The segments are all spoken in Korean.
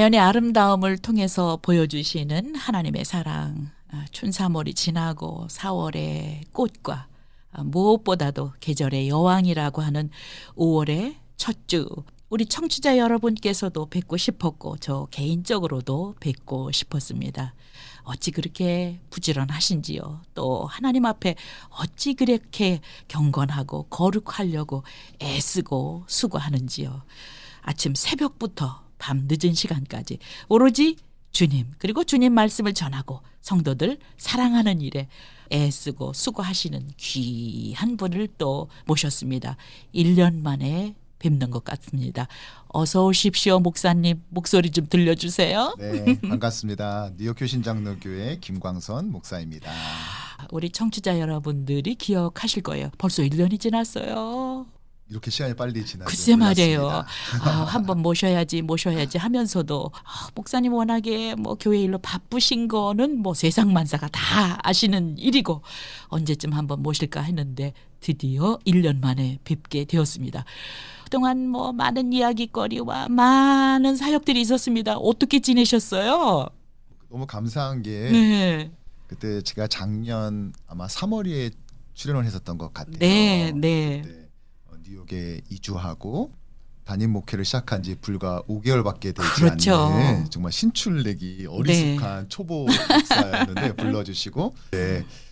자연의 아름다움을 통해서 보여주시는 하나님의 사랑, 춘삼월이 지나고 4월의 꽃과 무엇보다도 계절의 여왕이라고 하는 5월의 첫 주, 우리 청취자 여러분께서도 뵙고 싶었고 저 개인적으로도 뵙고 싶었습니다. 어찌 그렇게 부지런하신지요. 또 하나님 앞에 어찌 그렇게 경건하고 거룩하려고 애쓰고 수고하는지요. 아침 새벽부터 밤 늦은 시간까지 오로지 주님 그리고 주님 말씀을 전하고 성도들 사랑하는 일에 애쓰고 수고하시는 귀한 분을 또 모셨습니다. 1년 만에 뵙는 것 같습니다. 어서 오십시오. 목사님 목소리 좀 들려주세요. 네, 반갑습니다. 뉴욕 효신장로교회 김광선 목사입니다. 우리 청취자 여러분들이 기억하실 거예요. 벌써 1년이 지났어요. 이렇게 시간이 빨리 지나서 글쎄 말이에요. 한번 모셔야지 하면서도 목사님 워낙에 뭐 교회 일로 바쁘신 거는 뭐 세상만사가 다 아시는 일이고 언제쯤 한번 모실까 했는데 드디어 1년 만에 뵙게 되었습니다. 그동안 뭐 많은 이야기거리와 많은 사역들이 있었습니다. 어떻게 지내셨어요? 너무 감사한 게 네. 그때 제가 작년 아마 3월에 출연을 했었던 것 같아요. 네. 그때 뉴욕에 이주하고 담임 목회를 시작한 지 불과 5개월밖에 되지 그렇죠. 않는 정말 신출내기 어리숙한 초보 목사였는데 불러주시고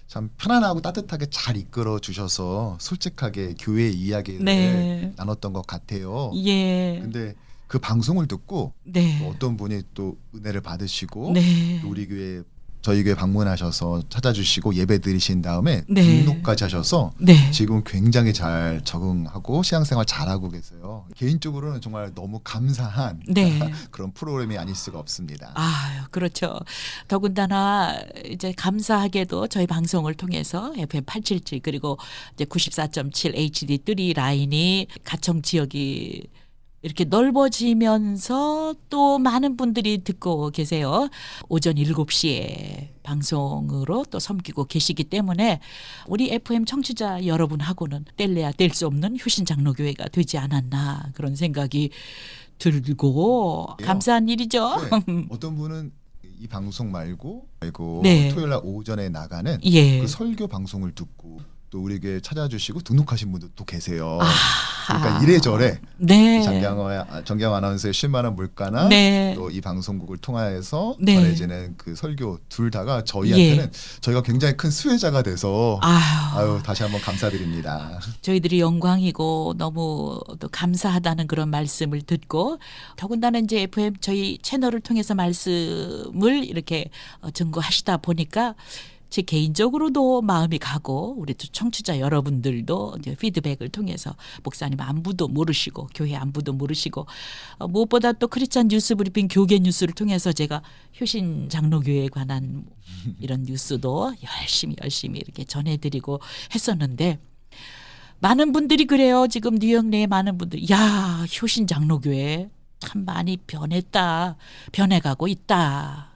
참 편안하고 따뜻하게 잘 이끌어 주셔서 솔직하게 교회 이야기를 나눴던 것 같아요. 예. 근데 그 방송을 듣고 또 어떤 분이 또 은혜를 받으시고 또 우리 교회 저희 교회 방문하셔서 찾아주시고 예배 드리신 다음에 등록까지 하셔서 지금 굉장히 잘 적응하고 신앙생활 잘하고 계세요. 개인적으로는 정말 너무 감사한 그런 프로그램이 아닐 수가 없습니다. 그렇죠. 더군다나 이제 감사하게도 저희 방송을 통해서 FM 877 그리고 이제 94.7 HD3 라인이 가청 지역이 이렇게 넓어지면서 또 많은 분들이 듣고 계세요. 오전 7시에 방송으로 또 섬기고 계시기 때문에 우리 FM 청취자 여러분하고는 뗄래야 뗄 수 없는 효신장로교회가 되지 않았나 그런 생각이 들고 감사한 일이죠. 어떤 분은 이 방송 말고 토요일 날 오전에 나가는 그 설교 방송을 듣고 또 우리 교회 찾아주시고 등록하신 분도 또 계세요. 그러니까 이래저래 정경 아나운서의 쉴만한 물가나 또 이 방송국을 통하여서 전해지는 그 설교 둘 다가 저희한테는 저희가 굉장히 큰 수혜자가 돼서 다시 한번 감사드립니다. 저희들이 영광이고 너무 또 감사하다는 그런 말씀을 듣고 더군다나 이제 FM 저희 채널을 통해서 말씀을 이렇게 증거하시다 보니까 제 개인적으로도 마음이 가고 우리 또 청취자 여러분들도 이제 피드백을 통해서 목사님 안부도 모르시고 교회 안부도 모르시고 무엇보다 또 크리스찬 뉴스 브리핑 교계 뉴스를 통해서 제가 효신 장로교회에 관한 이런 뉴스도 열심히 이렇게 전해드리고 했었는데 많은 분들이 그래요. 지금 뉴욕 내에 많은 분들이 야 효신 장로교회 참 많이 변했다. 변해가고 있다.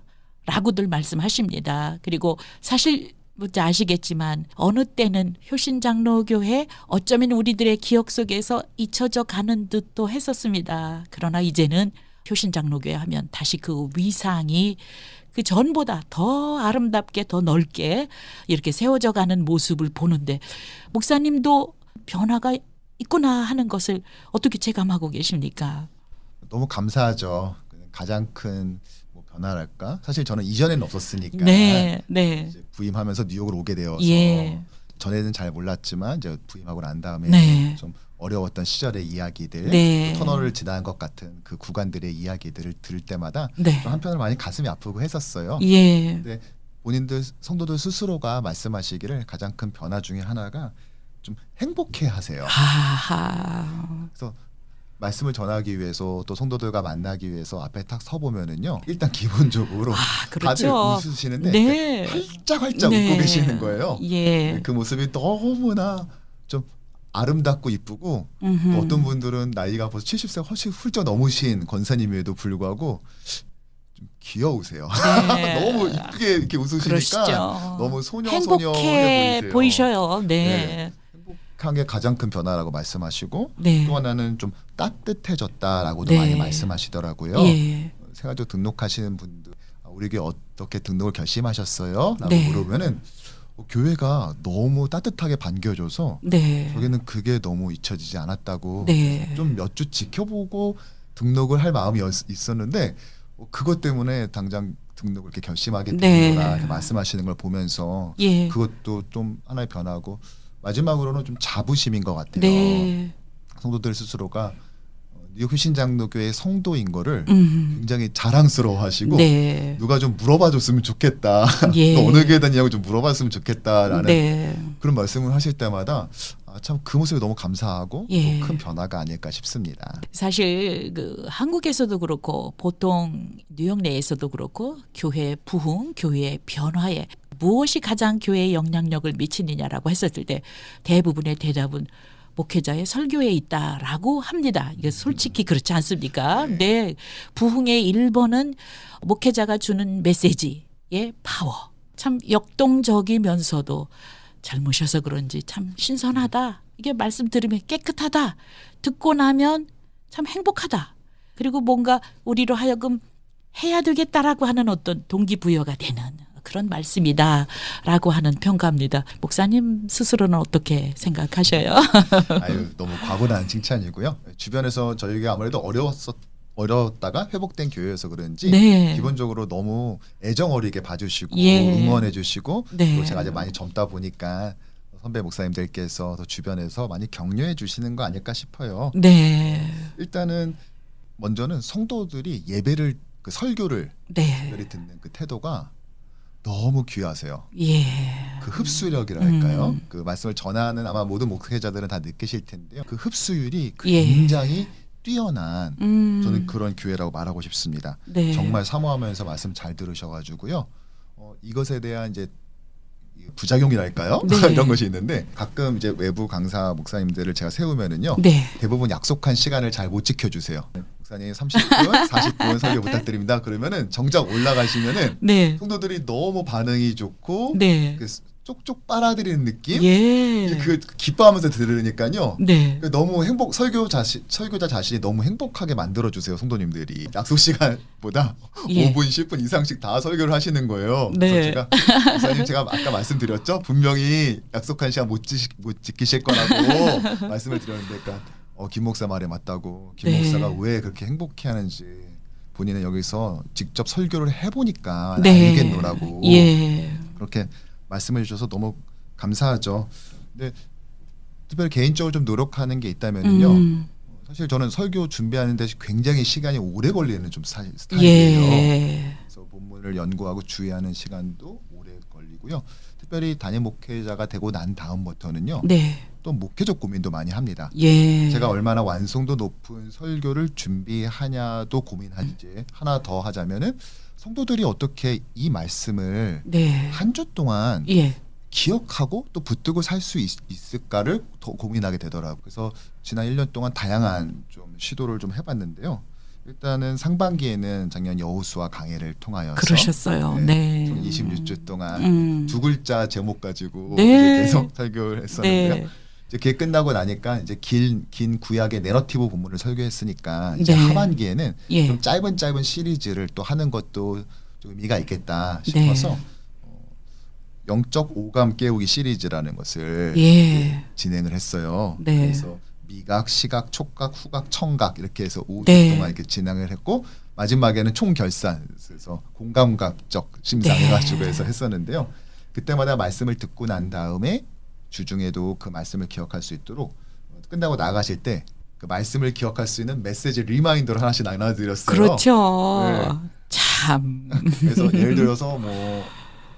라고들 말씀하십니다. 그리고 사실 아시겠지만 어느 때는 효신장로교회 어쩌면 우리들의 기억 속에서 잊혀져 가는 듯도 했었습니다. 그러나 이제는 효신장로교회 하면 다시 그 위상이 그 전보다 더 아름답게 더 넓게 이렇게 세워져 가는 모습을 보는데 목사님도 변화가 있구나 하는 것을 어떻게 체감하고 계십니까? 너무 감사하죠. 가장 큰 변화랄까? 사실 저는 이전에는 없었으니까 이제 부임하면서 뉴욕을 오게 되어서 전에는 잘 몰랐지만 이제 부임하고 난 다음에 좀 어려웠던 시절의 이야기들 터널을 지나는 것 같은 그 구간들의 이야기들을 들을 때마다 좀 한편으로 많이 가슴이 아프고 했었어요. 근데 본인들 성도들 스스로가 말씀하시기를 가장 큰 변화 중에 하나가 좀 행복해하세요. 그래서 말씀을 전하기 위해서 또 성도들과 만나기 위해서 앞에 딱 서보면은요 일단 기본적으로 다들 웃으시는데 활짝활짝 웃고 계시는 거예요. 그 모습이 너무나 좀 아름답고 이쁘고 또 어떤 분들은 나이가 벌써 70세 훨씬 훌쩍 넘으신 권사님에도 불구하고 좀 귀여우세요. 너무 이쁘게 이렇게 웃으시니까 그러시죠. 너무 소녀해 행복해 보이셔요. 행복한 게 가장 큰 변화라고 말씀하시고 또 하나는 좀 따뜻해졌다라고도 많이 말씀하시더라고요. 새가족 등록하시는 분들 우리 교회 어떻게 등록을 결심하셨어요? 라고 네. 물으면은 교회가 너무 따뜻하게 반겨줘서 네. 저기는 그게 너무 잊혀지지 않았다고 네. 좀 몇 주 지켜보고 등록을 할 마음이 있었는데 그것 때문에 당장 등록을 이렇게 결심하게 네. 되는구나 이렇게 말씀하시는 걸 보면서 예. 그것도 좀 하나의 변화고 마지막으로는 좀 자부심인 것 같아요. 네. 성도들 스스로가 뉴욕 휴신장로교회 성도인 거를 음. 굉장히 자랑스러워하시고 네. 누가 좀 물어봐줬으면 좋겠다. 예. 너 어느 교회 다니냐고 좀 물어봤으면 좋겠다라는 네. 그런 말씀을 하실 때마다 참 그 모습이 너무 감사하고 예. 또 큰 변화가 아닐까 싶습니다. 사실 그 한국에서도 그렇고 보통 뉴욕 내에서도 그렇고 교회 부흥, 교회의 변화에 무엇이 가장 교회에 영향력을 미치느냐라고 했었을 때 대부분의 대답은 목회자의 설교에 있다라고 합니다. 이게 솔직히 그렇지 않습니까? 네. 부흥의 1번은 목회자가 주는 메시지의 파워. 참 역동적이면서도 젊으셔서 그런지 참 신선하다. 이게 말씀 들으면 깨끗하다. 듣고 나면 참 행복하다. 그리고 뭔가 우리로 하여금 해야 되겠다라고 하는 어떤 동기부여가 되는 그런 말씀이다라고 하는 평가입니다. 목사님 스스로는 어떻게 생각하셔요? 아유 너무 과분한 칭찬이고요. 주변에서 저희가 아무래도 어려웠다가 회복된 교회여서 그런지 네. 기본적으로 너무 애정 어리게 봐주시고 예. 응원해주시고 네. 그리고 제가 아직 많이 젊다 보니까 선배 목사님들께서 더 주변에서 많이 격려해 주시는 거 아닐까 싶어요. 네. 일단은 먼저는 성도들이 예배를 그 설교를 네. 특별히 듣는 그 태도가 너무 귀하세요. 예. 그 흡수력이라 할까요? 그 말씀을 전하는 아마 모든 목회자들은 다 느끼실 텐데요. 그 흡수율이 예. 굉장히 뛰어난 저는 음. 그런 교회라고 말하고 싶습니다. 네. 정말 사모하면서 말씀 잘 들으셔가지고요. 이것에 대한 이제 부작용이랄까요? 네. 이런 것이 있는데 가끔 이제 외부 강사 목사님들을 제가 세우면은요. 네. 대부분 약속한 시간을 잘 못 지켜주세요. 목사님 30분, 40분 설교 부탁드립니다. 그러면은 정작 올라가시면은 네. 성도들이 너무 반응이 좋고 네. 그 쪽쪽 빨아들이는 느낌? 예. 그 기뻐하면서 들으니까요. 네. 너무 설교자 자신이 너무 행복하게 만들어 주세요, 성도님들이. 약속 시간보다 예. 5분, 10분 이상씩 다 설교를 하시는 거예요. 네. 그래서 목사님 제가 아까 말씀드렸죠. 분명히 약속한 시간 못 지키실 거라고 말씀을 드렸는데, 그러니까 김 목사 말에 맞다고. 김 네. 목사가 왜 그렇게 행복해하는지 본인은 여기서 직접 설교를 해보니까 네. 알겠노라고. 예. 그렇게 말씀해 주셔서 너무 감사하죠. 근데 특별히 개인적으로 좀 노력하는 게 있다면요. 사실 저는 설교 준비하는 데 굉장히 시간이 오래 걸리는 좀 스타일이에요. 예. 그래서 본문을 연구하고 주의하는 시간도 오래 걸리고요. 특별히 단임 목회자가 되고 난 다음부터는요. 네. 또 목회적 고민도 많이 합니다. 예. 제가 얼마나 완성도 높은 설교를 준비하냐도 고민하지. 하나 더 하자면은 성도들이 어떻게 이 말씀을 네. 한 주 동안 예. 기억하고 또 붙들고 살 수 있을까를 더 고민하게 되더라고요. 그래서 지난 1년 동안 다양한 좀 시도를 좀 해봤는데요. 일단은 상반기에는 작년 여호수아 강해를 통하여서 그러셨어요. 네. 26주 동안 두 글자 제목 가지고 네. 이제 계속 설교를 했었는데요. 네. 이제 그게 끝나고 나니까 이제 긴 구약의 내러티브 본문을 설교했으니까 이제 네. 하반기에는 예. 좀 짧은 시리즈를 또 하는 것도 좀 의미가 있겠다 싶어서 네. 영적 오감 깨우기 시리즈라는 것을 예. 진행을 했어요. 네. 그래서 미각, 시각, 촉각, 후각, 청각 이렇게 해서 5주 네. 동안 이렇게 진행을 했고 마지막에는 총결산 그래서 공감각적 네. 심사해가지고 해서 했었는데요. 그때마다 말씀을 듣고 난 다음에 주중에도 그 말씀을 기억할 수 있도록 끝나고 나가실 때 그 말씀을 기억할 수 있는 메시지 리마인더를 하나씩 나눠드렸어요. 그렇죠. 네. 참. 그래서 예를 들어서 뭐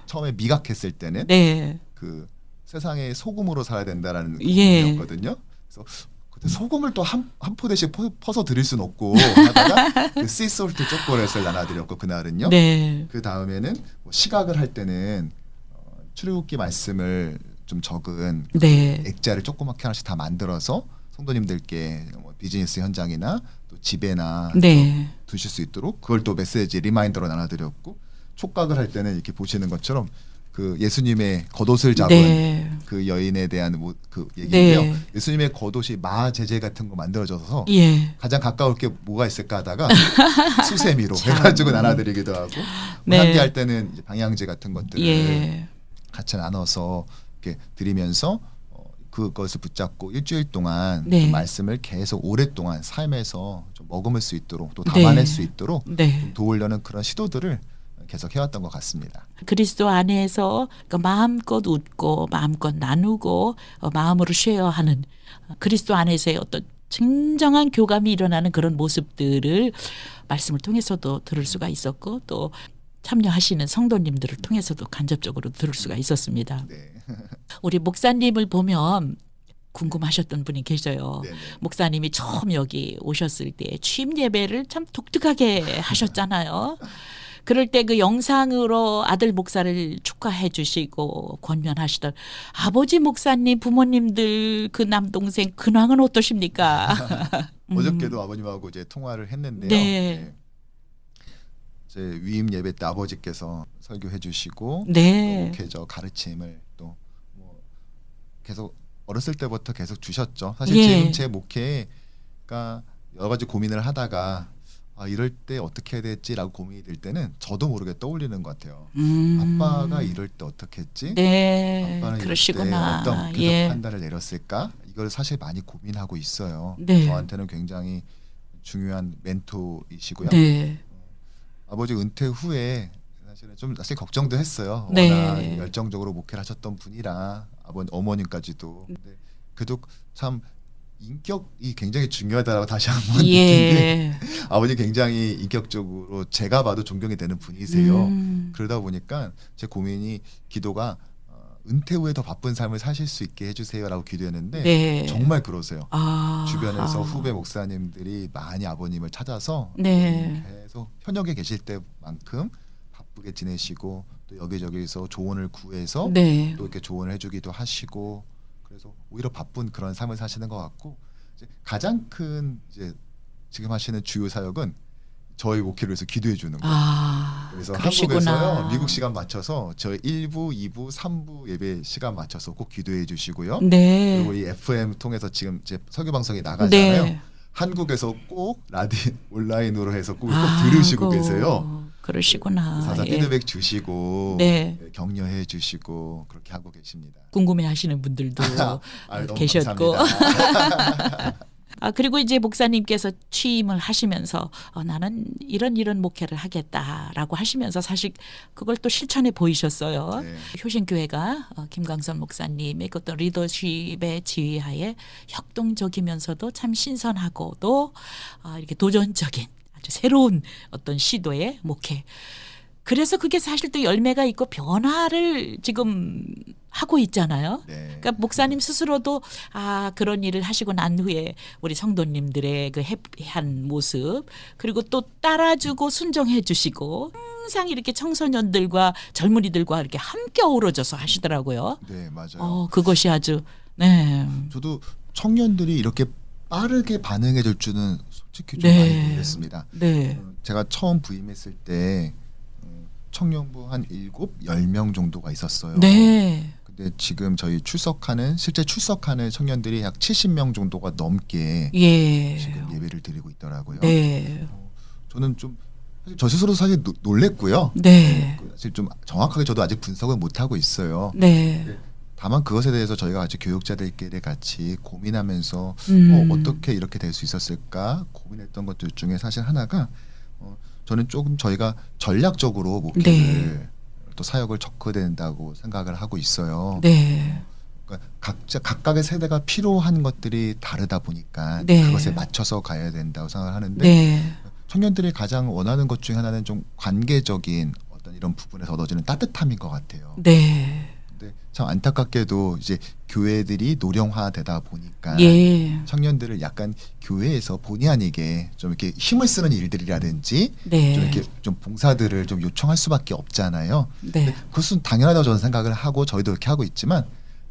처음에 미각했을 때는 네. 그 세상에 소금으로 살아야 된다라는 예. 의미였거든요. 그래서 그때 소금을 또 한 포대씩 퍼서 드릴 수는 없고 하다가 그 씨솔트 초콜릿을 나눠드렸고 그날은요. 네. 그 다음에는 뭐 시각을 할 때는 출애굽기 말씀을 좀 적은 네. 액자를 조그맣게 하나씩 다 만들어서 성도님들께 뭐 비즈니스 현장이나 또 집에나 네. 두실 수 있도록 그걸 또 메시지 리마인더로 나눠드렸고 촉각을 할 때는 이렇게 보시는 것처럼 그 예수님의 겉옷을 잡은 네. 그 여인에 대한 그 얘기인데요. 네. 예수님의 겉옷이 마제제 같은 거 만들어져서 예. 가장 가까울 게 뭐가 있을까 하다가 수세미로 참. 해가지고 나눠드리기도 하고 네. 함께할 때는 이제 방향제 같은 것들을 예. 같이 나눠서 이렇게 드리면서 그것을 붙잡고 일주일 동안 네. 좀 말씀을 계속 오랫동안 삶에서 좀 머금을 수 있도록 또 네. 담아낼 수 있도록 네. 좀 도우려는 그런 시도들을 계속 해왔던 것 같습니다. 그리스도 안에서 그 마음껏 웃고 마음껏 나누고 마음으로 쉐어하는 그리스도 안에서의 어떤 진정한 교감이 일어나는 그런 모습들을 말씀을 통해서도 들을 수가 있었고 또 참여하시는 성도님들을 통해서도 간접적으로 들을 수가 있었습니다. 네. 우리 목사님을 보면 궁금하셨던 분이 계셔요. 네네. 목사님이 처음 여기 오셨을 때 취임 예배를 참 독특하게 하셨잖아요. 그럴 때 그 영상으로 아들 목사를 축하해 주시고 권면하시던 아버지 목사님 부모님들 그 남동생 근황은 어떠십니까? 어저께도 아버님하고 이제 통화를 했는데요. 네. 제 위임 예배 때 아버지께서 설교해 주시고 네. 또 목회적 가르침을 또 뭐 계속 어렸을 때부터 계속 주셨죠. 사실 예. 지금 제 목회가 여러 가지 고민을 하다가 이럴 때 어떻게 해야 될지라고 고민이 될 때는 저도 모르게 떠올리는 것 같아요. 아빠가 이럴 때 어떻게 했지? 네. 아빠는 그러시구나. 이럴 때 어떤 교섭 예. 판단을 내렸을까? 이걸 사실 많이 고민하고 있어요. 네. 저한테는 굉장히 중요한 멘토이시고요. 네. 아버지 은퇴 후에 사실은 좀 사실 걱정도 했어요. 네. 워낙 열정적으로 목회를 하셨던 분이라 어머님까지도. 근데 그래도 참 인격이 굉장히 중요하다고 다시 한번 느낀 게 예. 아버지 굉장히 인격적으로 제가 봐도 존경이 되는 분이세요. 음. 그러다 보니까 제 고민이 기도가 은퇴 후에 더 바쁜 삶을 사실 수 있게 해주세요라고 기도했는데 네. 정말 그러세요. 주변에서 아. 후배 목사님들이 많이 아버님을 찾아서 네. 계속 현역에 계실 때만큼 바쁘게 지내시고 또 여기저기서 조언을 구해서 네. 또 이렇게 조언을 해주기도 하시고 그래서 오히려 바쁜 그런 삶을 사시는 것 같고 이제 가장 큰 이제 지금 하시는 주요 사역은 저희 목회를 위해서 기도해 주는 거예요. 그래서 그러시구나. 한국에서요 미국 시간 맞춰서 저희 1부, 2부, 3부 예배 시간 맞춰서 꼭 기도해 주시고요. 네. 그리고 이 FM 통해서 지금 제 설교 방송이 나가잖아요. 네. 한국에서 꼭 온라인으로 해서 꼭 들으시고 계세요. 그러시구나. 사사 예. 피드백 주시고 네. 격려해 주시고 그렇게 하고 계십니다. 궁금해하시는 분들도 너무 계셨고. 감사합니다. 그리고 이제 목사님께서 취임을 하시면서 나는 이런 목회를 하겠다라고 하시면서 사실 그걸 또 실천해 보이셨어요. 네. 효신교회가 김광선 목사님의 그 어떤 리더십의 지휘하에 협동적이면서도 참 신선하고도 이렇게 도전적인 아주 새로운 어떤 시도의 목회. 그래서 그게 사실 또 열매가 있고 변화를 지금 하고 있잖아요. 네. 그러니까 목사님 스스로도 그런 일을 하시고 난 후에 우리 성도님들의 그 해피한 모습 그리고 또 따라주고 순종해 주시고 항상 이렇게 청소년들과 젊은이들과 이렇게 함께 어우러져서 하시더라고요. 네, 맞아요. 그것이 아주 네. 저도 청년들이 이렇게 빠르게 반응해 줄 줄은 솔직히 좀 네. 많이 놀랐습니다. 네. 제가 처음 부임했을 때 청년부 한 7, 10명 정도가 있었어요. 네. 근데 지금 저희 실제 출석하는 청년들이 약 70명 정도가 넘게 예. 지금 예배를 드리고 있더라고요. 네. 저는 좀 사실 저 스스로 사실 놀랬고요. 네. 사실 좀 정확하게 저도 아직 분석을 못 하고 있어요. 네. 다만 그것에 대해서 저희가 같이 교육자들끼리 같이 고민하면서 어떻게 이렇게 될 수 있었을까 고민했던 것들 중에 사실 하나가 저는 조금 저희가 전략적으로 목회를 네. 또 사역을 접근된다고 생각을 하고 있어요. 네. 그러니까 각각의 세대가 필요한 것들이 다르다 보니까 네. 그것에 맞춰서 가야 된다고 생각을 하는데 네. 청년들이 가장 원하는 것 중에 하나는 좀 관계적인 어떤 이런 부분에서 얻어지는 따뜻함인 것 같아요. 네. 근데 참 안타깝게도 이제 교회들이 노령화되다 보니까 예. 청년들을 약간 교회에서 본의 아니게 좀 이렇게 힘을 쓰는 일들이라든지 네. 좀 이렇게 좀 봉사들을 좀 요청할 수밖에 없잖아요. 네. 그것은 당연하다고 저는 생각을 하고 저희도 그렇게 하고 있지만,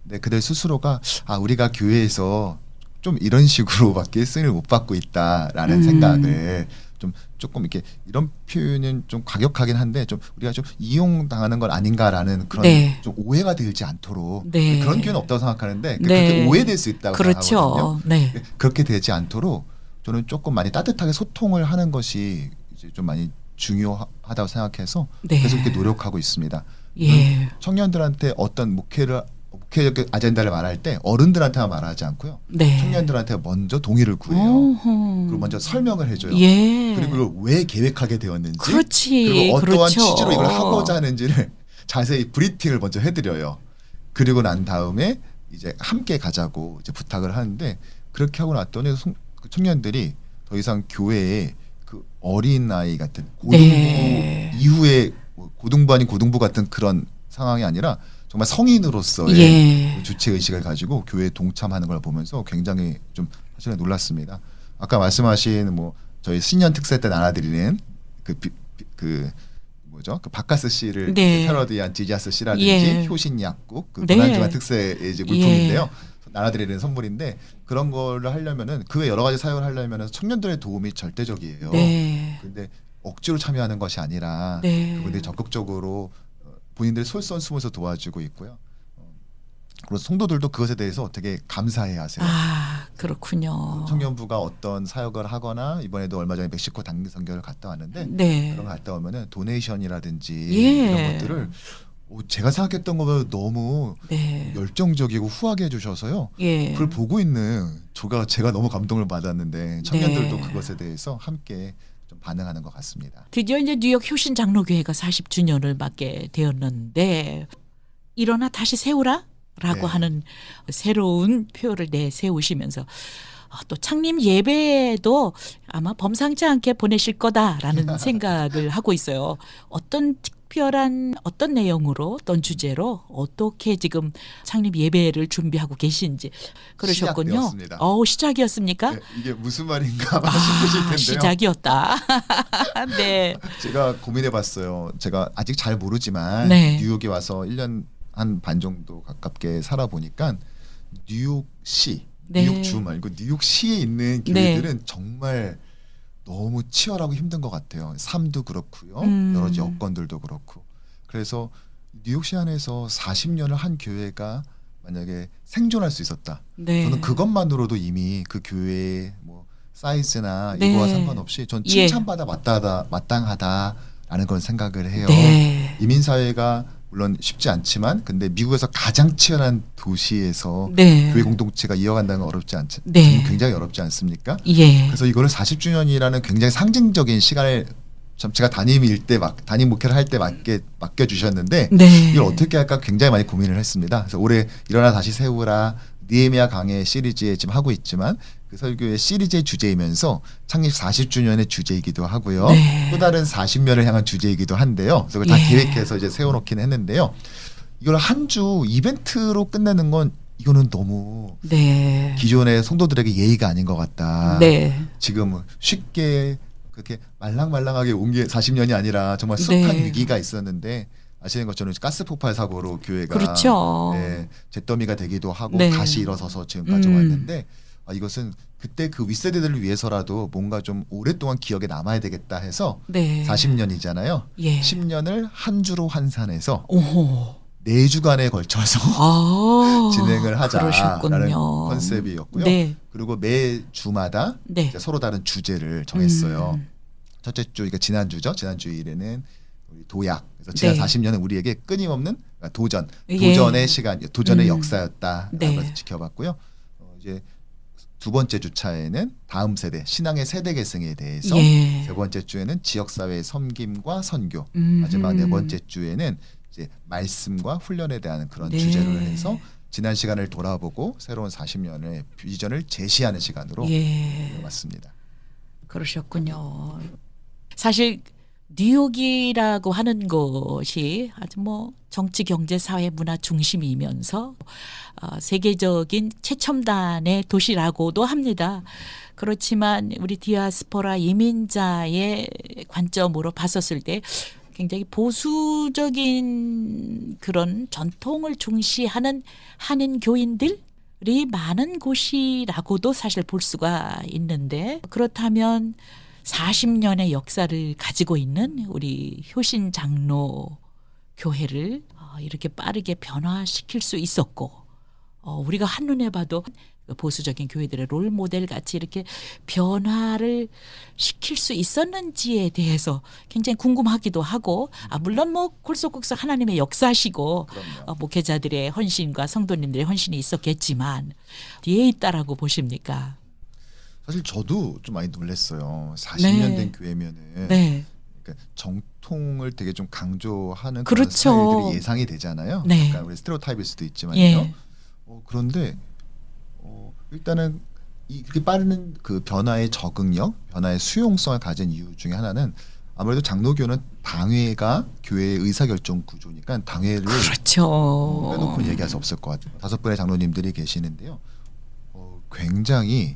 근데 그들 스스로가 우리가 교회에서 좀 이런 식으로밖에 쓰임을 못 받고 있다라는 생각을 좀 조금 이렇게 이런 표현은 좀 과격하긴 한데 좀 우리가 좀 이용당하는 건 아닌가라는 그런 네. 좀 오해가 들지 않도록 네. 그런 기회는 없다고 생각하는데 네. 그렇게 오해될 수 있다고 그렇죠. 생각하거든요. 네. 그렇게 되지 않도록 저는 조금 많이 따뜻하게 소통을 하는 것이 이제 좀 많이 중요하다고 생각해서 네. 계속 이렇게 노력하고 있습니다. 예. 청년들한테 어떤 목회적 아젠다를 말할 때 어른들한테만 말하지 않고요. 네. 청년들한테 먼저 동의를 구해요. 어허. 그리고 먼저 설명을 해줘요. 예. 그리고 이걸 왜 계획하게 되었는지, 그렇지. 그리고 어떠한 그렇죠. 취지로 이걸 하고자 하는지를 자세히 브리핑을 먼저 해드려요. 그리고 난 다음에 이제 함께 가자고 이제 부탁을 하는데 그렇게 하고 났더니 그 청년들이 더 이상 교회에 그 어린 아이 같은 고등부 네. 이후에 고등부 아닌 고등부 같은 그런 상황이 아니라 정말 성인으로서의 예. 주체 의식을 가지고 교회에 동참하는 걸 보면서 굉장히 좀 사실은 놀랐습니다. 아까 말씀하신 뭐 저희 신년 특세 때 나눠드리는 그 뭐죠? 그 바카스 씨를 네. 패러디한 지지아스 씨라든지 예. 효신 약국 그 네. 고난주간 특세의 이제 물품인데요. 예. 나눠드리는 선물인데 그런 거를 하려면은 그 외 여러 가지 사용을 하려면은 청년들의 도움이 절대적이에요. 네. 근데 억지로 참여하는 것이 아니라 네. 그분들이 적극적으로 본인들이 솔선수범해서 도와주고 있고요. 그래서 성도들도 그것에 대해서 되게 감사해하세요. 아, 그렇군요. 청년부가 어떤 사역을 하거나 이번에도 얼마 전에 멕시코 단기 선교를 갔다 왔는데 네. 그런 거 갔다 오면은 도네이션이라든지 예. 이런 것들을 제가 생각했던 것보다 너무 네. 열정적이고 후하게 해주셔서요. 예. 그걸 보고 있는 제가 너무 감동을 받았는데 청년들도 네. 그것에 대해서 함께 좀 반응하는 것 같습니다. 드디어 이제 뉴욕 효신 장로교회가 40주년을 맞게 되었는데 일어나 다시 세우라? 라고 네. 하는 새로운 표를 내세우시면서 또 창립 예배도 아마 범상치 않게 보내실 거다라는 생각을 하고 있어요. 어떤 특별한 어떤 내용으로 어떤 주제로 어떻게 지금 창립 예배를 준비하고 계신지 그러셨군요. 시작되었습니다. 시작이었습니까? 네, 이게 무슨 말인가 싶으실 텐데요. 시작이었다. 네. 제가 고민해봤어요. 제가 아직 잘 모르지만 네. 뉴욕에 와서 1년 한 반 정도 가깝게 살아보니까 뉴욕시, 네. 뉴욕주 말고 뉴욕시에 있는 교회들은 정말 너무 치열하고 힘든 것 같아요. 삶도 그렇고요. 여러 가지 여건들도 그렇고. 그래서 뉴욕시 안에서 40년을 한 교회가 만약에 생존할 수 있었다. 네. 저는 그것만으로도 이미 그 교회의 뭐 사이즈나 네. 이거와 상관없이 전 예. 칭찬받아 마땅하다라는 건 생각을 해요. 네. 이민사회가 물론 쉽지 않지만 근데 미국에서 가장 치열한 도시에서 네. 교회 공동체가 이어간다는 건 어렵지 않지 네. 굉장히 어렵지 않습니까? 예. 그래서 이거를 40주년이라는 굉장히 상징적인 시간을 참 제가 담임 목회를 할 때 맡겨 주셨는데 네. 이걸 어떻게 할까 굉장히 많이 고민을 했습니다. 그래서 올해 일어나 다시 세우라 느헤미야 강해 시리즈에 지금 하고 있지만 그 설교의 시리즈의 주제이면서 창립 40주년의 주제이기도 하고요. 네. 또 다른 40년을 향한 주제이기도 한데요. 그래서 그걸 다 예. 계획해서 이제 세워놓긴 했는데요. 이걸 한 주 이벤트로 끝내는 건 이거는 너무 네. 기존의 성도들에게 예의가 아닌 것 같다. 네. 지금 쉽게 그렇게 말랑말랑하게 온 게 40년이 아니라 정말 습한 네. 위기가 있었는데 아시는 것처럼 가스 폭발 사고로 교회가 그렇죠. 네, 잿더미가 되기도 하고 네. 다시 일어서서 지금까지 왔는데 이것은 그때 그 윗세대들을 위해서라도 뭔가 좀 오랫동안 기억에 남아야 되겠다 해서 네. 40년이잖아요. 예. 10년을 한 주로 환산해서 오호. 4주간에 걸쳐서 진행을 하자라는 그러셨군요. 컨셉이었고요. 네. 그리고 매 주마다 네. 이제 서로 다른 주제를 정했어요. 첫째 주, 그러니까 지난주죠. 지난주 일에는 우리 도약. 그래서 지난 네. 40년은 우리에게 끊임없는 도전, 예. 도전의 시간, 도전의 역사였다. 네. 라고 지켜봤고요. 이제 두 번째 주차에는 다음 세대, 신앙의 세대 계승에 대해서 예. 세 번째 주에는 지역사회의 섬김과 선교, 음. 마지막 네 번째 주에는 이제 말씀과 훈련에 대한 그런 네. 주제를 해서 지난 시간을 돌아보고 새로운 40년의 비전을 제시하는 시간으로 예. 왔습니다. 그러셨군요. 사실 뉴욕이라고 하는 것이 아주 뭐 정치, 경제, 사회, 문화 중심이면서 세계적인 최첨단의 도시라고도 합니다. 그렇지만 우리 디아스포라 이민자의 관점으로 봤었을 때 굉장히 보수적인 그런 전통을 중시하는 한인 교인들이 많은 곳이라고도 사실 볼 수가 있는데 그렇다면 40년의 역사를 가지고 있는 우리 효신 장로 교회를 이렇게 빠르게 변화시킬 수 있었고 우리가 한눈에 봐도 보수적인 교회들의 롤 모델 같이 이렇게 변화를 시킬 수 있었는지에 대해서 굉장히 궁금하기도 하고 물론 뭐 골속골속 하나님의 역사시고 목회자들의 헌신과 성도님들의 헌신이 있었겠지만 뒤에 있다라고 보십니까? 사실 저도 좀 많이 놀랐어요. 40년 된 교회면은 네. 그러니까 정통을 되게 좀 강조하는 그런 그렇죠. 스타일들이 예상이 되잖아요. 네. 약간 우리 스테레오타입일 수도 있지만요. 예. 그런데 일단은 이렇게 빠른 그 변화의 적응력, 변화의 수용성을 가진 이유 중에 하나는 아무래도 장로교는 당회가 교회의 의사결정 구조니까 당회를 그렇죠. 빼놓고 얘기할 수 없을 것 같아요. 5분의 장로님들이 계시는데요. 굉장히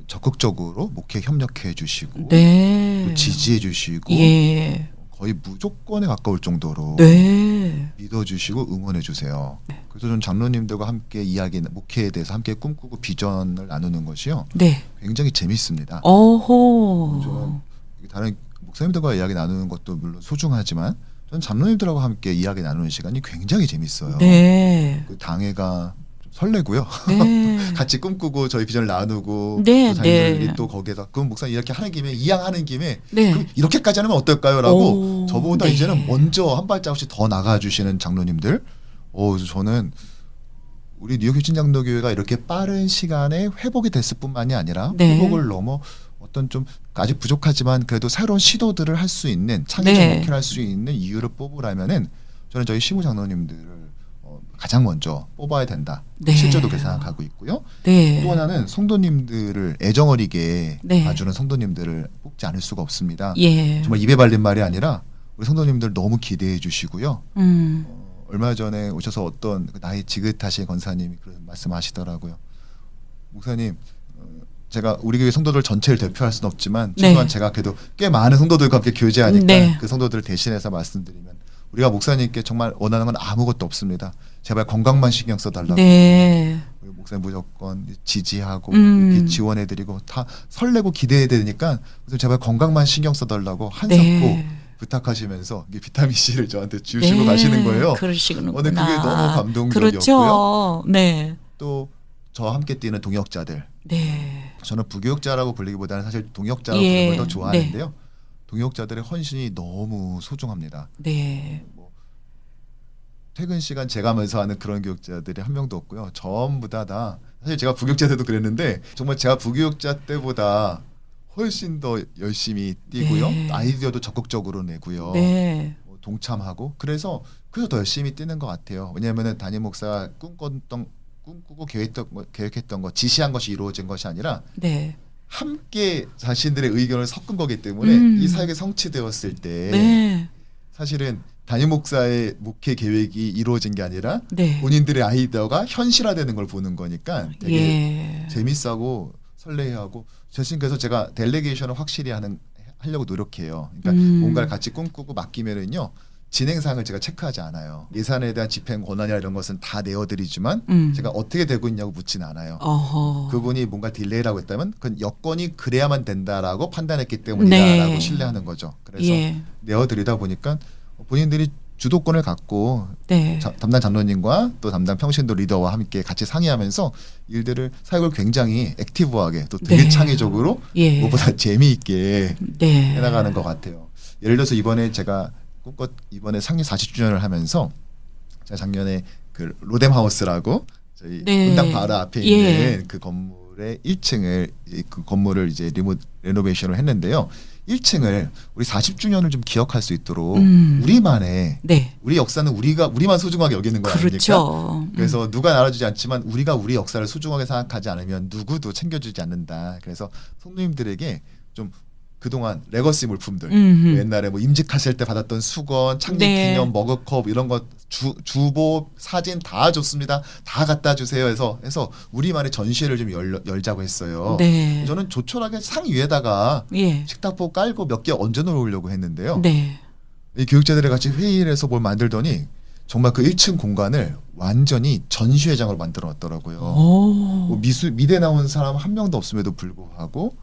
적극적으로 목회 협력해 주시고 네. 또 지지해 주시고 예. 거의 무조건에 가까울 정도로 네. 믿어주시고 응원해 주세요. 그래서 저는 장로님들과 함께 목회에 대해서 함께 꿈꾸고 비전을 나누는 것이요. 네. 굉장히 재밌습니다. 어호. 저는 다른 목사님들과 이야기 나누는 것도 물론 소중하지만 저는 장로님들하고 함께 이야기 나누는 시간이 굉장히 재밌어요. 네. 그 당회가 좀 설레고요. 네. 같이 꿈꾸고 저희 비전을 나누고 네, 또 자녀들이 네. 또 거기에서 그럼 목사님 이렇게 하는 김에 이양하는 김에 네. 그럼 이렇게까지 하면 어떨까요?라고 오, 저보다 네. 이제는 먼저 한 발짝씩 더 나가 주시는 장로님들. 저는 우리 뉴욕 휴진 장로교회가 이렇게 빠른 시간에 회복이 됐을 뿐만이 아니라 네. 회복을 넘어 어떤 좀 아직 부족하지만 그래도 새로운 시도들을 할 수 있는 창의적 네. 목회를 할 수 있는 이유를 뽑으라면은 저는 저희 시무 장로님들을 가장 먼저 뽑아야 된다. 네. 실제로 그렇게 생각하고 있고요. 네. 또 하나는 성도님들을 애정어리게 네. 봐주는 성도님들을 뽑지 않을 수가 없습니다. 예. 정말 입에 발린 말이 아니라 우리 성도님들 너무 기대해 주시고요. 얼마 전에 오셔서 어떤 나이 지긋하신 권사님이 그런 말씀하시더라고요. 목사님, 제가 우리 교회 성도들 전체를 대표할 수는 없지만 최소한 네. 제가 그래도 꽤 많은 성도들과 함께 교제하니까 네. 그 성도들을 대신해서 말씀드리면 우리가 목사님께 정말 원하는 건 아무것도 없습니다. 제발 건강만 신경 써달라고. 네. 우리 목사님 무조건 지지하고 음. 이렇게 지원해드리고 다 설레고 기대해야 되니까 제발 건강만 신경 써달라고 한사코 네. 부탁하시면서 이게 비타민 C를 저한테 주시고 네. 가시는 거예요. 그러시구나. 그게 너무 감동적이었고요. 그렇죠. 네. 또 저와 함께 뛰는 동역자들. 네. 저는 부교역자라고 불리기보다는 사실 동역자라고 예. 부르는 걸 더 좋아하는데요. 동역자들의 헌신이 너무 소중합니다. 네. 퇴근 시간 제가면서 하는 그런 교역자들이 한 명도 없고요. 전부 다 사실 제가 부교역자 때도 그랬는데 정말 제가 부교역자 때보다 훨씬 더 열심히 뛰고요. 네. 아이디어도 적극적으로 내고요. 네. 동참하고 그래서 더 열심히 뛰는 것 같아요. 왜냐하면은 담임 목사가 꿈꾸고 계획했던 거 지시한 것이 이루어진 것이 아니라 네. 함께 자신들의 의견을 섞은 거기 때문에 이 사역이 성취되었을 때 네. 사실은 담임 목사의 목회 계획이 이루어진 게 아니라 네. 본인들의 아이디어가 현실화되는 걸 보는 거니까 되게 예. 재밌어하고 설레하고 그래서 제가 델레게이션을 확실히 하려고 노력해요. 그러니까 뭔가를 같이 꿈꾸고 맡기면은요. 진행상을 제가 체크하지 않아요. 예산에 대한 집행 권한이나 이런 것은 다 내어드리지만 제가 어떻게 되고 있냐고 묻지는 않아요. 어허. 그분이 뭔가 딜레이라고 했다면 그건 여건이 그래야만 된다라고 판단했기 때문이다라고 네. 신뢰하는 거죠. 그래서 예. 내어드리다 보니까 본인들이 주도권을 갖고 네. 담당 장로님과 또 담당 평신도 리더와 함께 같이 상의하면서 일들을 사역을 굉장히 액티브하게 또 되게 네. 창의적으로 예. 무엇보다 재미있게 네. 해나가는 것 같아요. 예를 들어서 이번에 상립 40주년을 하면서 제가 작년에 그 로뎀하우스라고 저희 네. 분당 바로 앞에 예. 있는 그 건물의 1층을 그 건물을 이제 레노베이션을 했는데요. 1층을 우리 40주년을 좀 기억할 수 있도록 우리만의 네. 우리 역사는 우리만 소중하게 여기는 거 아닙니까? 그렇죠. 그래서 누가 나눠주지 않지만 우리가 우리 역사를 소중하게 생각하지 않으면 누구도 챙겨주지 않는다. 그래서 성도님들에게 좀 그동안 레거시 물품들 옛날에 뭐 임직하실 때 받았던 수건, 창립기념, 네. 머그컵 이런 거 주보, 사진 다 좋습니다. 다 갖다 주세요. 해서 우리만의 전시회를 좀 열자고 했어요. 네. 저는 조촐하게 상 위에다가 예. 식탁보 깔고 몇 개 얹어 놓으려고 했는데요. 네. 이 교육자들이 같이 회의를 해서 뭘 만들더니 정말 그 1층 공간을 완전히 전시회장으로 만들어 놨더라고요. 오. 뭐 미대 나온 사람 한 명도 없음에도 불구하고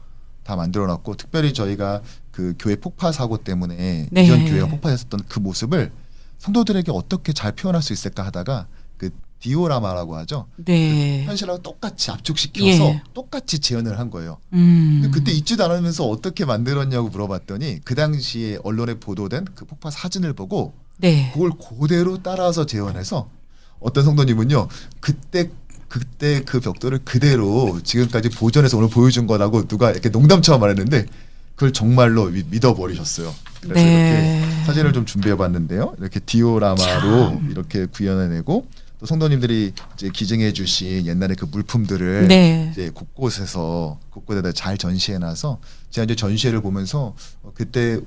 다 만들어놨고 특별히 저희가 그 교회 폭파 사고 때문에 네. 이전 교회가 폭파했었던 그 모습을 성도들에게 어떻게 잘 표현할 수 있을까 하다가 그 디오라마라고 하죠. 네. 현실하고 똑같이 압축시켜서 예. 똑같이 재현을 한 거예요. 그때 있지도 않으면서 어떻게 만들었냐고 물어봤더니 그 당시에 언론에 보도된 그 폭파 사진을 보고 네. 그걸 그대로 따라서 재현해서 어떤 성도님은요 그때 그 벽돌을 그대로 지금까지 보존해서 오늘 보여준 거라고 누가 이렇게 농담처럼 말했는데 그걸 정말로 믿어버리셨어요. 그래서 네. 이렇게 사진을 좀 준비해봤는데요. 이렇게 디오라마로 이렇게 구현해내고 또 성도님들이 이제 기증해주신 옛날에 그 물품들을 네. 이제 곳곳에다 잘 전시해놔서 제가 이제 전시회를 보면서 그때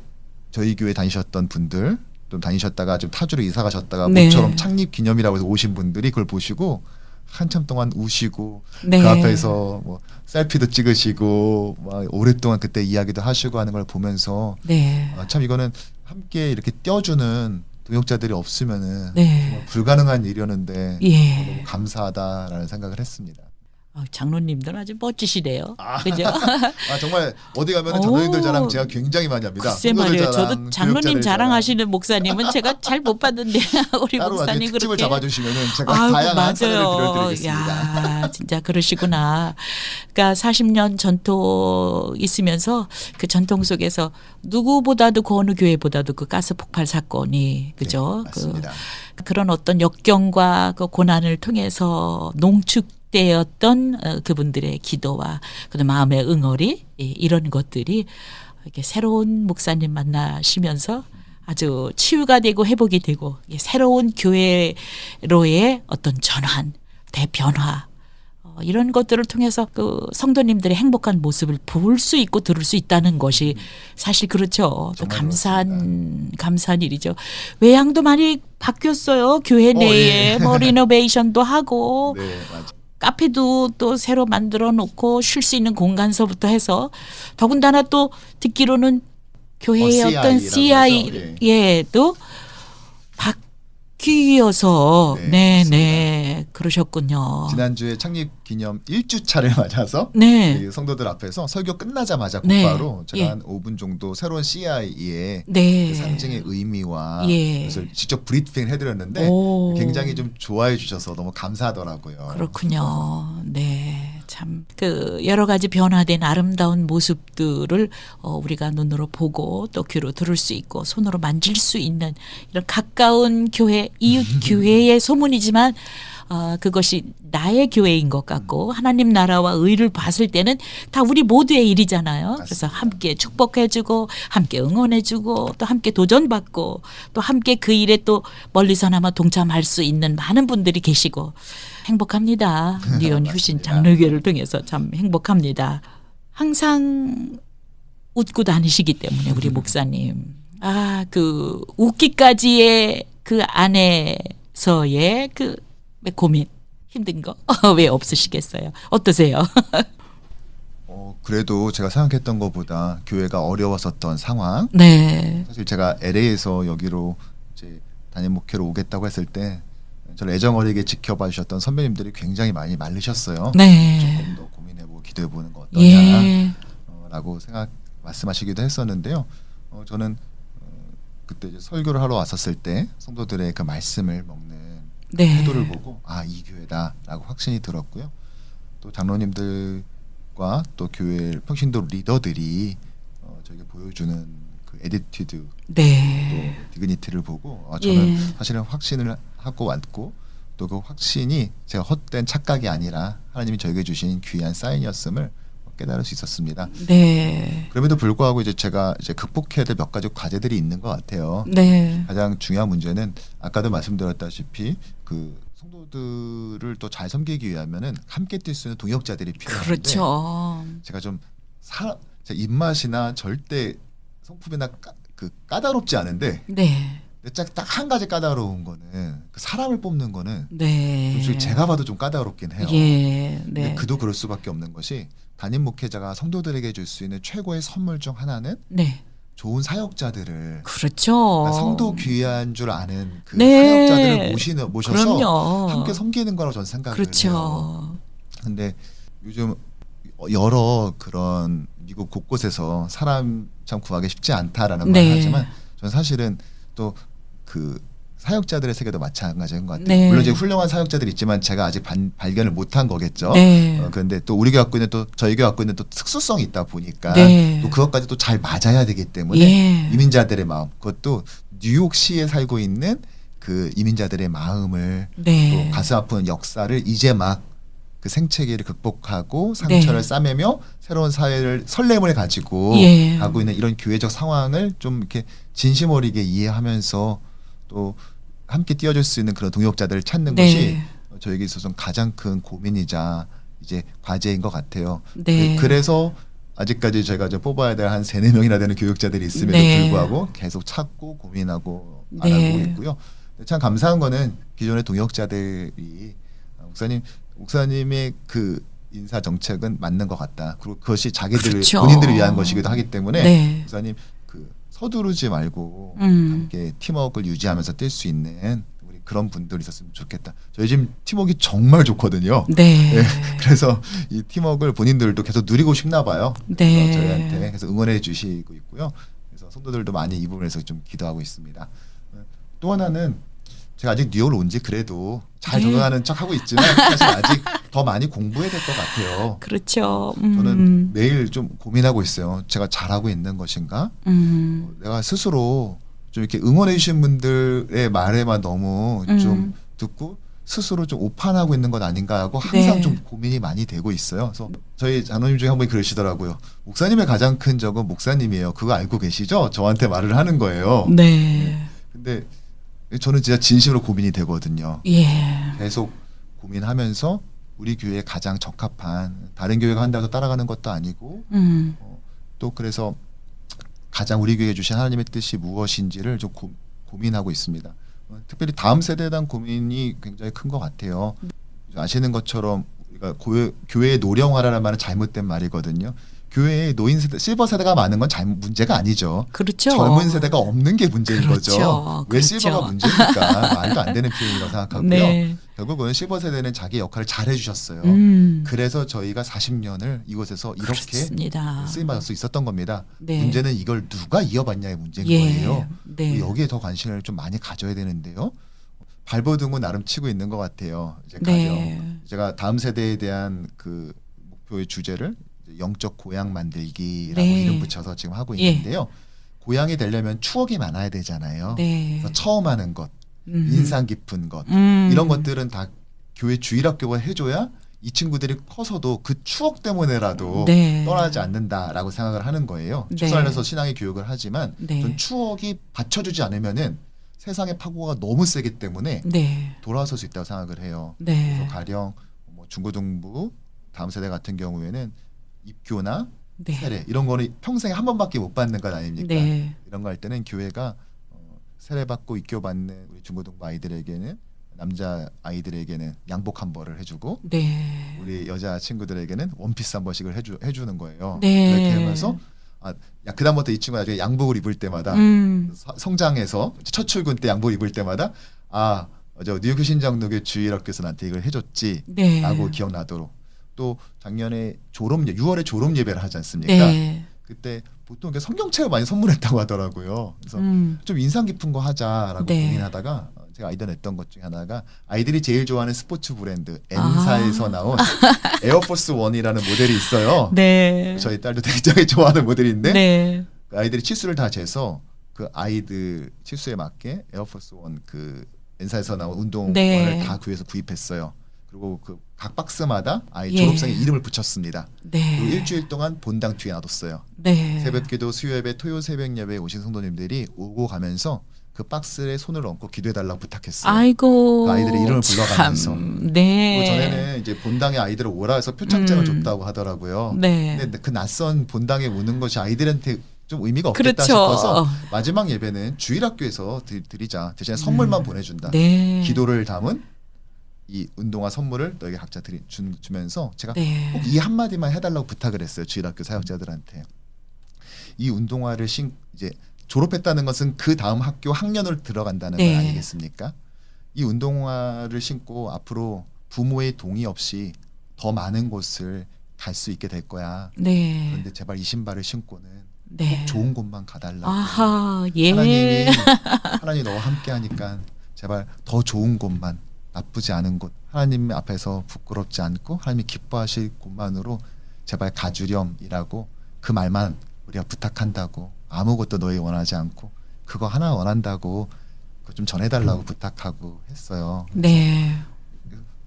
저희 교회 다니셨던 분들 좀 다니셨다가 좀 타주로 이사 가셨다가 네. 모처럼 창립 기념이라고 해서 오신 분들이 그걸 보시고 한참 동안 우시고 네. 그 앞에서 뭐 셀피도 찍으시고 막 오랫동안 그때 이야기도 하시고 하는 걸 보면서 네. 참 이거는 함께 이렇게 띄워주는 동역자들이 없으면은 네. 정말 불가능한 일이었는데 예. 너무 감사하다라는 생각을 했습니다. 장로님들 아주 멋지시네요. 그죠? 정말 어디 가면 오. 장로님들 자랑 제가 굉장히 많이 합니다. 글쎄 성도들 말이에요. 자랑, 저도 장로님 교역자들 자랑하시는 목사님은 제가 잘 못 봤는데 우리 따로 나중에 목사님 특집을 그렇게 잡아주시면은 제가 아이고, 다양한 사례를 맞아요. 들려드리겠습니다. 야, 진짜 그러시구나. 그러니까 40년 전통 있으면서 그 전통 속에서 누구보다도 그 어느 교회보다도 그 가스 폭발 사건이 그죠? 네, 맞습니다. 그런 어떤 역경과 그 고난을 통해서 농축되었던 그분들의 기도와 그 마음의 응어리 이런 것들이 이렇게 새로운 목사님 만나시면서 아주 치유가 되고 회복이 되고 새로운 교회로의 어떤 전환, 대변화 이런 것들을 통해서 그 성도님들의 행복한 모습을 볼 수 있고 들을 수 있다는 것이 사실 그렇죠. 또 정말 감사한 일이죠. 외양도 많이 바뀌었어요. 교회 내에 예. 뭐 리노베이션도 하고 네, 맞아요. 카페도 또 새로 만들어 놓고 쉴 수 있는 공간서부터 해서 더군다나 또 듣기로는 교회의 어떤 CI라고 하죠. CI에도 바뀌어서 네, 네 그러셨군요. 지난주에 창립 기념 1주차를 맞아서 네. 이 성도들 앞에서 설교 끝나자마자 네. 곧바로 제가 예. 한 5분 정도 새로운 CI의 네. 그 상징의 의미와 예. 그래서 직접 브리핑을 해드렸는데 오. 굉장히 좀 좋아해 주셔서 너무 감사하더라고요. 그렇군요. 네. 참, 그, 여러 가지 변화된 아름다운 모습들을 우리가 눈으로 보고 또 귀로 들을 수 있고 손으로 만질 수 있는 이런 가까운 교회, 이웃 교회의 소문이지만 그것이 나의 교회인 것 같고 하나님 나라와 의를 봤을 때는 다 우리 모두의 일이잖아요. 그래서 맞습니다. 함께 축복해주고 함께 응원해주고 또 함께 도전받고 또 함께 그 일에 또 멀리서나마 동참할 수 있는 많은 분들이 계시고 행복합니다. 뉴온 휴신 장로교회를 통해서 참 행복합니다. 항상 웃고 다니시기 때문에 우리 목사님 그 웃기까지의 그 안에서의 그 고민 힘든 거 왜 없으시겠어요? 어떠세요? 그래도 제가 생각했던 것보다 교회가 어려웠었던 상황. 네. 사실 제가 LA에서 여기로 이제 담임 목회로 오겠다고 했을 때 저를 애정어리게 지켜봐 주셨던 선배님들이 굉장히 많이 말리셨어요. 네. 조금 더 고민해보고 기도해보는 거 어떠냐 예. 라고 말씀하시기도 했었는데요. 저는 그때 이제 설교를 하러 왔었을 때 성도들의 그 말씀을 먹는 네. 태도를 보고 이 교회다라고 확신이 들었고요. 또 장로님들과 또 교회 평신도 리더들이 저에게 보여주는 그 에디튜드 네. 또 디그니티를 보고 저는 예. 사실은 확신을 하고 왔고 또 그 확신이 제가 헛된 착각이 아니라 하나님이 저에게 주신 귀한 사인이었음을 깨달을 수 있었습니다. 네. 그럼에도 불구하고 이제 제가 이제 극복해야 될 몇 가지 과제들이 있는 것 같아요. 네. 가장 중요한 문제는 아까도 말씀드렸다시피 그 성도들을 또 잘 섬기기 위하면은 함께 뛸 수 있는 동역자들이 필요한데 그렇죠. 제가 좀 제 입맛이나 절대 성품이나 까다롭지 않은데 네. 딱 한 가지 까다로운 거는 그 사람을 뽑는 거는 네. 솔직히 제가 봐도 좀 까다롭긴 해요. 예. 근데 네. 그도 그럴 수밖에 없는 것이 담임 목회자가 성도들에게 줄 수 있는 최고의 선물 중 하나는 네. 좋은 사역자들을 그렇죠. 그러니까 성도 귀한 줄 아는 그 네. 사역자들을 모셔서 그럼요. 함께 섬기는 거라고 저는 생각을 해요. 그렇죠. 근데 요즘 여러 그런 미국 곳곳에서 사람 참 구하기 쉽지 않다라는 네. 말을 하지만 저는 사실은 또 그 사역자들의 세계도 마찬가지인 것 같아요. 네. 물론 이제 훌륭한 사역자들이 있지만 제가 아직 발견을 못한 거겠죠. 네. 그런데 또 우리 교회 갖고 있는 또 저희 교회 갖고 있는 또 특수성이 있다 보니까 네. 또 그것까지 또 잘 맞아야 되기 때문에 예. 이민자들의 마음, 그것도 뉴욕시에 살고 있는 그 이민자들의 마음을 네. 또 가슴 아픈 역사를 이제 막 그 생채기를 극복하고 상처를 네. 싸매며 새로운 사회를 설렘을 가지고 예. 가고 있는 이런 교회적 상황을 좀 이렇게 진심 어리게 이해하면서 또 함께 뛰어줄 수 있는 그런 동역자들을 찾는 네. 것이 저에게 있어서 가장 큰 고민이자 이제 과제인 것 같아요. 네. 그래서 아직까지 저희가 좀 뽑아야 될 한 3-4명이나 되는 교육자들이 있음에도 네. 불구하고 계속 찾고 고민하고 네. 알아보고 있고요. 참 감사한 거는 기존의 동역자들이 목사님의 그 인사 정책은 맞는 것 같다. 그리고 그것이 자기들 그렇죠. 본인들을 위한 것이기도 하기 때문에 네. 목사님 그 서두르지 말고 음. 함께 팀워크를 유지하면서 뛸 수 있는 우리 그런 분들이 있었으면 좋겠다. 저희 지금 팀워크가 정말 좋거든요. 네. 네, 그래서 이 팀워크를 본인들도 계속 누리고 싶나 봐요. 네. 그래서 저희한테 계속 응원해 주시고 있고요. 그래서 성도들도 많이 이 부분에서 좀 기도하고 있습니다. 또 하나는 제가 아직 뉴욕을 온 지 그래도 잘 네. 적응하는 척 하고 있지만 사실 아직 더 많이 공부해야 될 것 같아요. 그렇죠. 저는 매일 좀 고민하고 있어요. 제가 잘하고 있는 것인가? 내가 스스로 좀 이렇게 응원해 주신 분들의 말에만 너무 좀 듣고 스스로 좀 오판하고 있는 것 아닌가 하고 항상 네. 좀 고민이 많이 되고 있어요. 그래서 저희 장로님 중에 한 분이 그러시더라고요. 목사님의 가장 큰 적은 목사님이에요. 그거 알고 계시죠? 저한테 말을 하는 거예요. 네. 근데 저는 진짜 진심으로 고민이 되거든요. 예. 계속 고민하면서 우리 교회에 가장 적합한 다른 교회가 한다고 따라가는 것도 아니고 또 그래서 가장 우리 교회에 주신 하나님의 뜻이 무엇인지를 좀 고민하고 있습니다. 특별히 다음 세대에 대한 고민이 굉장히 큰 것 같아요. 아시는 것처럼 우리가 교회의 노령화라는 말은 잘못된 말이거든요. 교회에 노인 세대, 실버 세대가 많은 건 문제가 아니죠. 그렇죠. 젊은 세대가 없는 게 문제인 그렇죠. 거죠. 왜 그렇죠. 실버가 문제입니까? 말도 안 되는 표현이라고 생각하고요. 네. 결국은 실버 세대는 자기 역할을 잘 해주셨어요. 그래서 저희가 40년을 이곳에서 이렇게 그렇습니다. 쓰임받을 수 있었던 겁니다. 네. 문제는 이걸 누가 이어받냐의 문제인 예. 거예요. 네. 여기에 더 관심을 좀 많이 가져야 되는데요. 발버둥은 나름 치고 있는 것 같아요. 이제 네. 가령 제가 다음 세대에 대한 그 목표의 주제를 영적 고향 만들기라고 네. 이름 붙여서 지금 하고 예. 있는데요. 고향이 되려면 추억이 많아야 되잖아요. 네. 그래서 처음 하는 것, 인상 깊은 것 이런 것들은 다 교회 주일학교가 해줘야 이 친구들이 커서도 그 추억 때문에라도 네. 떠나지 않는다라고 생각을 하는 거예요. 네. 축사안에서 신앙의 교육을 하지만 네. 전 추억이 받쳐주지 않으면은 세상의 파고가 너무 세기 때문에 네. 돌아설 수 있다고 생각을 해요. 네. 그래서 가령 뭐 중고등부 다음 세대 같은 경우에는 입교나 네. 세례 이런 거는 평생에 한 번밖에 못 받는 것 아닙니까? 네. 이런 거 할 때는 교회가 세례 받고 입교 받는 우리 중고등부 아이들에게는 남자 아이들에게는 양복 한 벌을 해주고 네. 우리 여자 친구들에게는 원피스 한 번씩을 해주는 거예요. 네. 그렇게 하면서 그다음부터 이 친구가 나중에 양복을 입을 때마다 성장해서 첫 출근 때 양복 입을 때마다 저 뉴욕 신장로교 주일학교에서 나한테 이걸 해줬지라고 네. 기억나도록 또 작년에 6월에 졸업 예배를 하지 않습니까? 네. 그때 보통 이렇게 성경책을 많이 선물했다고 하더라고요. 그래서 좀 인상 깊은 거 하자라고 네. 고민하다가 제가 아이디어 냈던 것 중에 하나가 아이들이 제일 좋아하는 스포츠 브랜드 N사에서 나온 에어포스 원이라는 모델이 있어요. 네. 저희 딸도 굉장히 좋아하는 모델인데 네. 그 아이들이 치수를 다 재서 그 아이들 치수에 맞게 에어포스 원 그 N사에서 나온 운동화를 네. 다 구해서 구입했어요. 그리고 그 각 박스마다 아이 예. 졸업생의 이름을 붙였습니다. 네. 그리고 일주일 동안 본당 뒤에 놔뒀어요. 네. 새벽기도, 수요예배, 토요 새벽 예배에 오신 성도님들이 오고 가면서 그 박스에 손을 얹고 기도해달라고 부탁했어요. 아이고. 그 아이들의 이름을 불러가면서. 참. 네. 그리고 전에는 이제 본당에 아이들을 오라 해서 표창장을 줬다고 하더라고요. 네. 근데 그 낯선 본당에 오는 것이 아이들한테 좀 의미가 없겠다 그렇죠. 싶어서 마지막 예배는 주일학교에서 드리자. 대신에 선물만 보내준다. 네. 기도를 담은 이 운동화 선물을 너에게 각자 주면서 제가 네. 꼭 이 한마디만 해달라고 부탁을 했어요. 주일학교 사역자들한테. 이 운동화를 이제 졸업했다는 것은 그 다음 학교 학년으로 들어간다는 네. 거 아니겠습니까? 이 운동화를 신고 앞으로 부모의 동의 없이 더 많은 곳을 갈 수 있게 될 거야. 네. 그런데 제발 이 신발을 신고는 네. 꼭 좋은 곳만 가달라고. 아하, 예. 하나님이 너와 함께하니까 제발 더 좋은 곳만, 나쁘지 않은 곳, 하나님 앞에서 부끄럽지 않고 하나님이 기뻐하실 곳만으로 제발 가주렴이라고 그 말만 우리가 부탁한다고. 아무것도 너희 원하지 않고 그거 하나 원한다고 그거 좀 전해달라고 부탁하고 했어요. 네.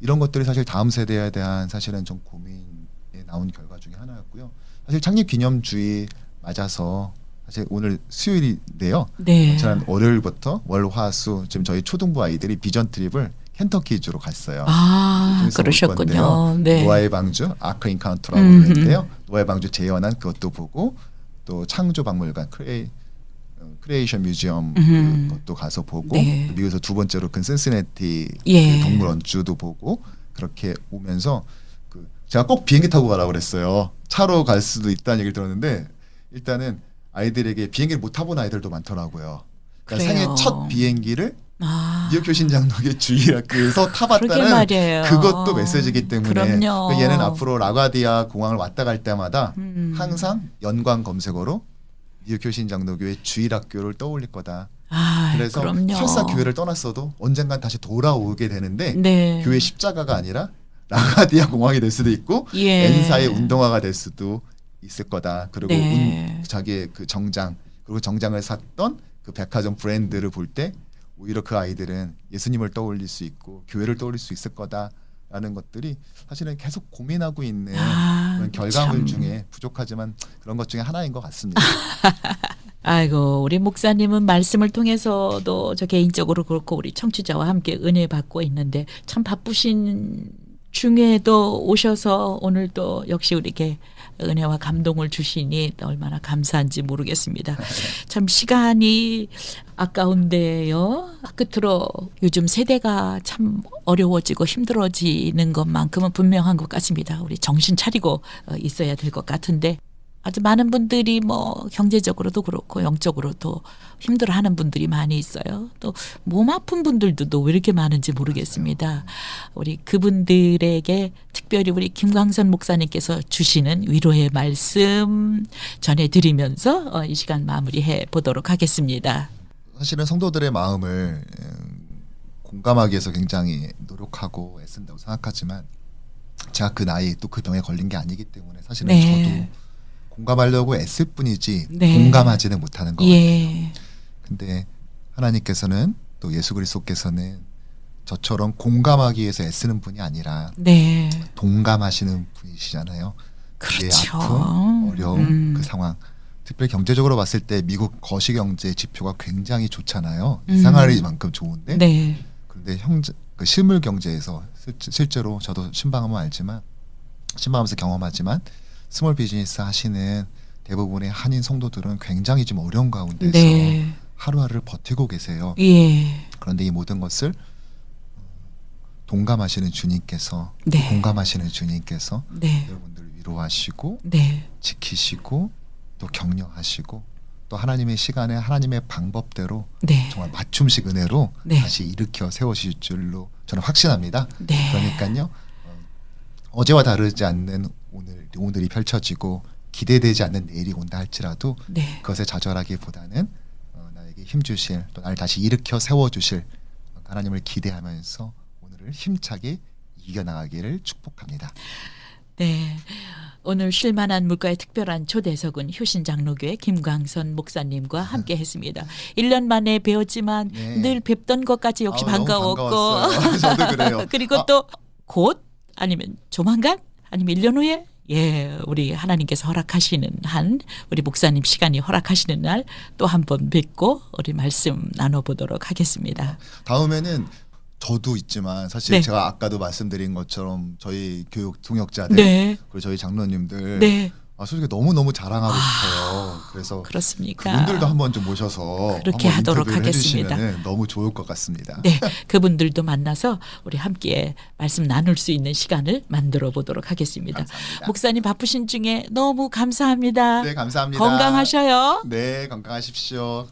이런 것들이 사실 다음 세대에 대한 사실은 좀 고민에 나온 결과 중에 하나였고요. 사실 창립기념주의 맞아서 사실 오늘 수요일인데요. 네. 지난 월요일부터 월, 화, 수 지금 저희 초등부 아이들이 비전 트립을 켄터키주로 갔어요. 좀 있어 볼 그러셨군요. 건데요. 네. 노아의 방주 아크 인카운트라고 부르는데요. 노아의 방주 재현한 그것도 보고 또 창조 박물관 크리에이션 뮤지엄 그것도 가서 보고 네. 미국에서 두 번째로 큰 신시내티 예. 그 동물 원주도 보고 그렇게 오면서 그 제가 꼭 비행기 타고 가라고 그랬어요. 차로 갈 수도 있다는 얘기를 들었는데 일단은 아이들에게 비행기를 못 타본 아이들도 많더라고요. 그러니까 그래요. 생애 첫 비행기를 아. 뉴욕 교신장로교 주일학교에서 그러게 타봤다는 말이에요. 그것도 메시지이기 때문에 그럼요. 그 얘는 앞으로 라과디아 공항을 왔다 갈 때마다 항상 연관 검색어로 뉴욕 교신장로교의 주일학교를 떠올릴 거다. 아, 그래서 그럼요. 설사 교회를 떠났어도 언젠간 다시 돌아오게 되는데 네. 교회 십자가가 아니라 라과디아 공항이 될 수도 있고 예. 엔사의 운동화가 될 수도 있을 거다. 그리고 네. 자기의 그 정장 그리고 정장을 샀던 그 백화점 브랜드를 볼 때 오히려 그 아이들은 예수님을 떠올릴 수 있고 교회를 떠올릴 수 있을 거다라는 것들이 사실은 계속 고민하고 있는 그런 결과물 참. 중에 부족하지만 그런 것 중에 하나인 것 같습니다. 아이고, 우리 목사님은 말씀을 통해서도 저 개인적으로 그렇고 우리 청취자와 함께 은혜 받고 있는데 참 바쁘신 중에도 오셔서 오늘 또 역시 우리에게 은혜와 감동을 주시니 얼마나 감사한지 모르겠습니다. 참 시간이 아까운데요. 끝으로 요즘 세대가 참 어려워지고 힘들어지는 것만큼은 분명한 것 같습니다. 우리 정신 차리고 있어야 될 것 같은데 아주 많은 분들이 뭐 경제적으로도 그렇고 영적으로도 힘들어하는 분들이 많이 있어요. 또 몸 아픈 분들도 또 왜 이렇게 많은지 모르겠습니다. 우리 그분들에게 특별히 우리 김광선 목사님께서 주시는 위로의 말씀 전해드리면서 이 시간 마무리해 보도록 하겠습니다. 사실은 성도들의 마음을 공감하기 위해서 굉장히 노력하고 애쓴다고 생각하지만 제가 그 나이 또 그 병에 걸린 게 아니기 때문에 사실은 네. 저도 공감하려고 애쓸 뿐이지 네. 공감하지는 못하는 것 같아요. 예. 근데 하나님께서는 또 예수 그리스도께서는 저처럼 공감하기 위해서 애쓰는 분이 아니라 네. 동감하시는 분이시잖아요. 그의 그렇죠. 아픔, 어려움, 그 상황. 특별히 경제적으로 봤을 때 미국 거시경제 지표가 굉장히 좋잖아요. 이상하리만큼 좋은데. 네. 그런데 그 실물 경제에서 실제로 저도 신방하면 알지만 신방하면서 경험하지만 스몰 비즈니스 하시는 대부분의 한인 성도들은 굉장히 좀 어려운 가운데서 네. 하루하루를 버티고 계세요. 예. 그런데 이 모든 것을 동감하시는 주님께서 네. 공감하시는 주님께서 네. 여러분들을 위로하시고 네. 지키시고 또 격려하시고 또 하나님의 시간에 하나님의 방법대로 네. 정말 맞춤식 은혜로 네. 다시 일으켜 세우실 줄로 저는 확신합니다. 네. 그러니까요. 어제와 다르지 않는 오늘이 펼쳐지고 기대되지 않는 내일이 온다 할지라도 네. 그것에 좌절하기보다는 나에게 힘 주실 또 나를 다시 일으켜 세워 주실 하나님을 기대하면서 오늘을 힘차게 이겨나가기를 축복합니다. 네. 오늘 쉴만한 물가의 특별한 초대석은 효신장로교회 김광선 목사님과 함께 했습니다. 1년 만에 뵈었지만 네. 늘 뵙던 것까지 역시 너무 반가웠고 반가웠어요. 저도 그래요. 그리고 또 곧 아니면 조만간 아니면 1년 후에 예, 우리 하나님께서 허락하시는 한 우리 목사님 시간이 허락하시는 날 또 한 번 뵙고 우리 말씀 나눠보도록 하겠습니다. 다음에는 저도 있지만 사실 네. 제가 아까도 말씀드린 것처럼 저희 교육 동역자들 네. 그리고 저희 장로님들 네. 솔직히 너무 자랑하고 싶어요. 그래서 그렇습니까? 그분들도 한번 좀 모셔서 그렇게 한번 하도록 인터뷰를 하겠습니다. 해주시면은 너무 좋을 것 같습니다. 네, 그분들도 만나서 우리 함께 말씀 나눌 수 있는 시간을 만들어 보도록 하겠습니다. 감사합니다. 목사님 바쁘신 중에 너무 감사합니다. 네, 감사합니다. 건강하셔요. 네, 건강하십시오.